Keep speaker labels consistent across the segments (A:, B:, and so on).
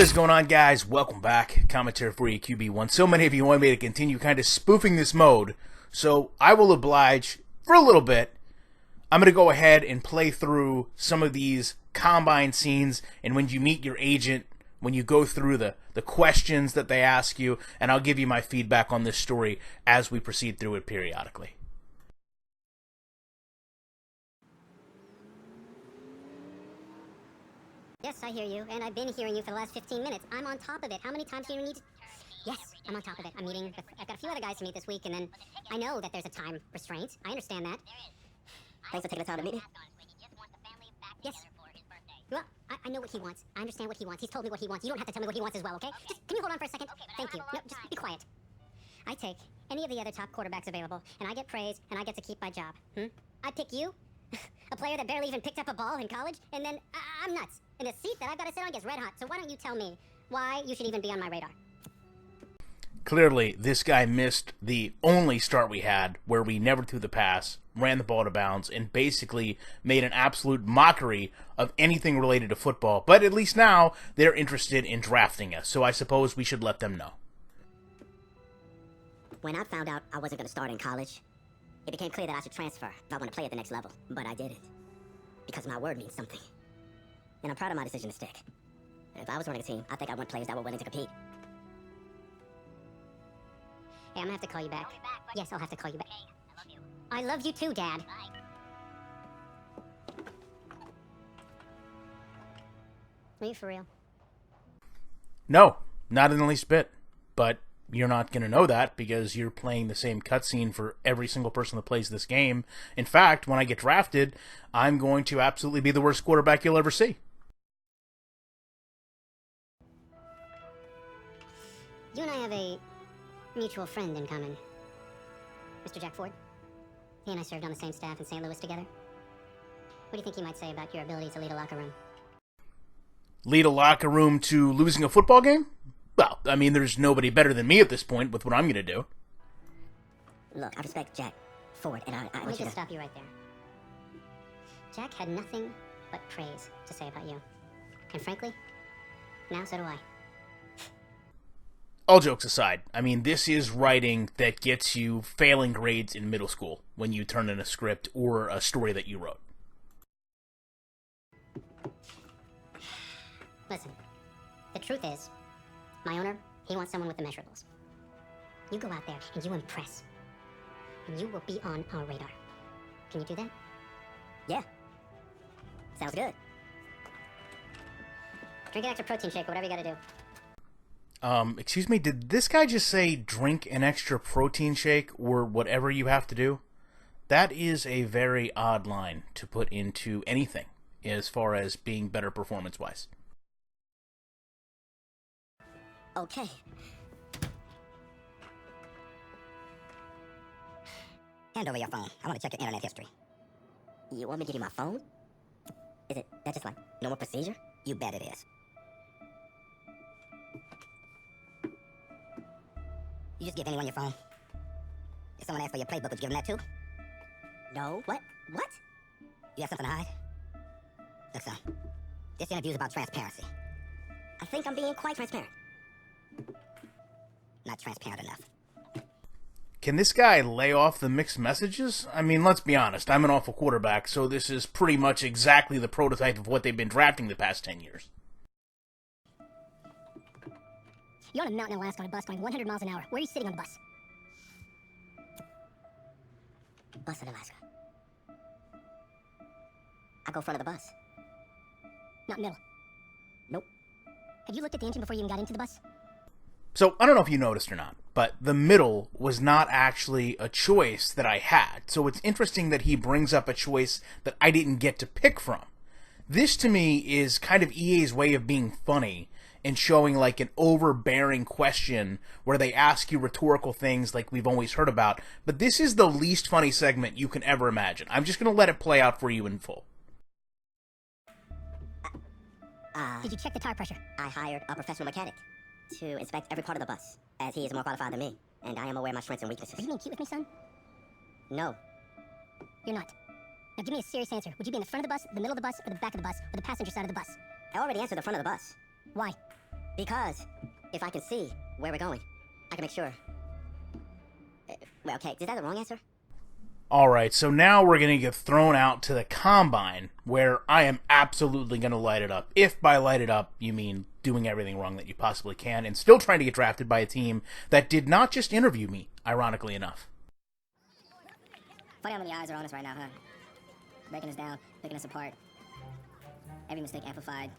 A: is going on, guys? Welcome back. Commentary for you, QB1. So many of you want me to continue kind of spoofing this mode, so I will oblige for a little bit. I'm going to go ahead and play through some of these combine scenes, and when you meet your agent, when you go through the questions that they ask you, and I'll give you my feedback on this story as we proceed through it periodically.
B: Yes, I hear you, and I've been hearing you for the last 15 minutes. I'm on top of it. How many times do you need to... Yes, I'm on top of it. I've got a few other guys to meet this week, and then I know that there's a time restraint. I understand that. Thanks for taking the time to meet me. Yes. Well, I know what he wants. I understand what he wants. He's told me what he wants. You don't have to tell me what he wants as well, okay? Just, can you hold on for a second? Thank you. No, just be quiet. I take any of the other top quarterbacks available, and I get praise, and I get to keep my job. I pick you, a player that barely even picked up a ball in college, and then I'm nuts. And the seat that I've got to sit on gets red hot. So why don't you tell me why you should even be on my radar?
A: Clearly, this guy missed the only start we had where we never threw the pass, ran the ball to bounds, and basically made an absolute mockery of anything related to football. But at least now, they're interested in drafting us, so I suppose we should let them know.
B: When I found out I wasn't going to start in college, it became clear that I should transfer if I want to play at the next level. But I didn't, because my word means something. And I'm proud of my decision to stick. And if I was running a team, I think I'd want players that were willing to compete. Hey, I'm gonna have to call you back. Yes, I'll have to call you back. I love you too, Dad. Are you for real?
A: No, not in the least bit. But you're not going to know that because you're playing the same cutscene for every single person that plays this game. In fact, when I get drafted, I'm going to absolutely be the worst quarterback you'll ever see.
B: You and I have a mutual friend in common. Mr. Jack Ford. He and I served on the same staff in St. Louis together. What do you think he might say about your ability to lead a locker room?
A: Lead a locker room to losing a football game? Well, I mean, there's nobody better than me at this point with what I'm going to do.
B: Look, I respect Jack Ford, and I want you to... Let me just stop you right there. Jack had nothing but praise to say about you. And frankly, now so do I.
A: All jokes aside, I mean, this is writing that gets you failing grades in middle school when you turn in a script or a story that you wrote.
B: Listen, the truth is, my owner, he wants someone with the measurables. You go out there and you impress, and you will be on our radar. Can you do that? Yeah. Sounds good. Drink an extra protein shake or whatever you gotta do.
A: Excuse me, did this guy just say drink an extra protein shake or whatever you have to do? That is a very odd line to put into anything as far as being better performance-wise.
B: Okay. Hand over your phone. I want to check your internet history. You want me to give you my phone? Is it that just like normal procedure? You bet it is. You just give anyone your phone. If someone asks for your playbook, would you give them that too? No. What? What? You have something to hide? Look, son. This interview's about transparency. I think I'm being quite transparent. Not transparent enough.
A: Can this guy lay off the mixed messages? I mean, let's be honest. I'm an awful quarterback, so this is pretty much exactly the prototype of what they've been drafting the past 10 years.
B: You're on a mountain in Alaska on a bus going 100 miles an hour. Where are you sitting on the bus? Bus in Alaska. I go front of the bus. Not middle. Nope. Have you looked at the engine before you even got into the bus?
A: So, I don't know if you noticed or not, but the middle was not actually a choice that I had. So it's interesting that he brings up a choice that I didn't get to pick from. This, to me, is kind of EA's way of being funny and showing like an overbearing question where they ask you rhetorical things like we've always heard about. But this is the least funny segment you can ever imagine. I'm just going to let it play out for you in full.
B: Did you check the tire pressure? I hired a professional mechanic to inspect every part of the bus, as he is more qualified than me, and I am aware of my strengths and weaknesses. Are you being cute with me, son? No. You're not. Now give me a serious answer. Would you be in the front of the bus, the middle of the bus, or the back of the bus, or the passenger side of the bus? I already answered the front of the bus. Why? Because if I can see where we're going, I can make sure. Well, okay, is that the wrong answer?
A: Alright, so now we're going to get thrown out to the combine, where I am absolutely going to light it up. If by light it up, you mean doing everything wrong that you possibly can, and still trying to get drafted by a team that did not just interview me, ironically enough.
B: Funny how many eyes are on us right now, huh? Breaking us down, picking us apart. Every mistake amplified.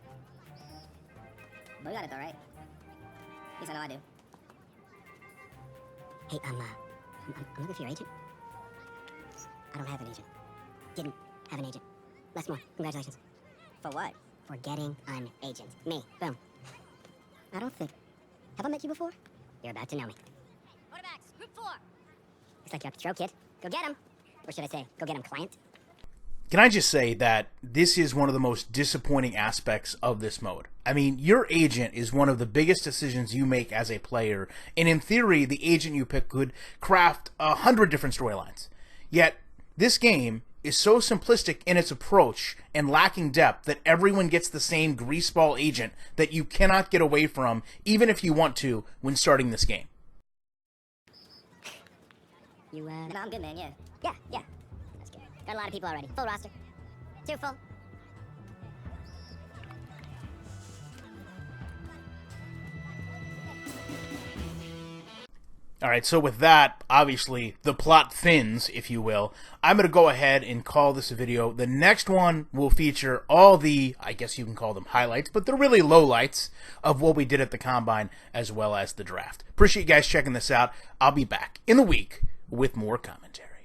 B: But we got it though, right? At least I know I do. Hey, I'm looking for your agent. I don't have an agent. Didn't have an agent. Les Moore, congratulations. For what? For getting an agent. Me. Boom. I don't think... Have I met you before? You're about to know me. Quarterbacks, group 4. Looks like you're up to throw, kid. Go get him. Or should I say, go get him, client.
A: Can I just say that this is one of the most disappointing aspects of this mode? I mean, your agent is one of the biggest decisions you make as a player, and in theory, the agent you pick could craft 100 different storylines. Yet, this game is so simplistic in its approach and lacking depth that everyone gets the same greaseball agent that you cannot get away from, even if you want to, when starting this game.
B: No, I'm good, man, yeah. Yeah. That's good. Got a lot of people already. Full roster. 2 full.
A: Alright, so with that, obviously, the plot thins, if you will. I'm going to go ahead and call this a video. The next one will feature all the, I guess you can call them highlights, but they're really lowlights of what we did at the Combine, as well as the draft. Appreciate you guys checking this out. I'll be back in the week with more commentary.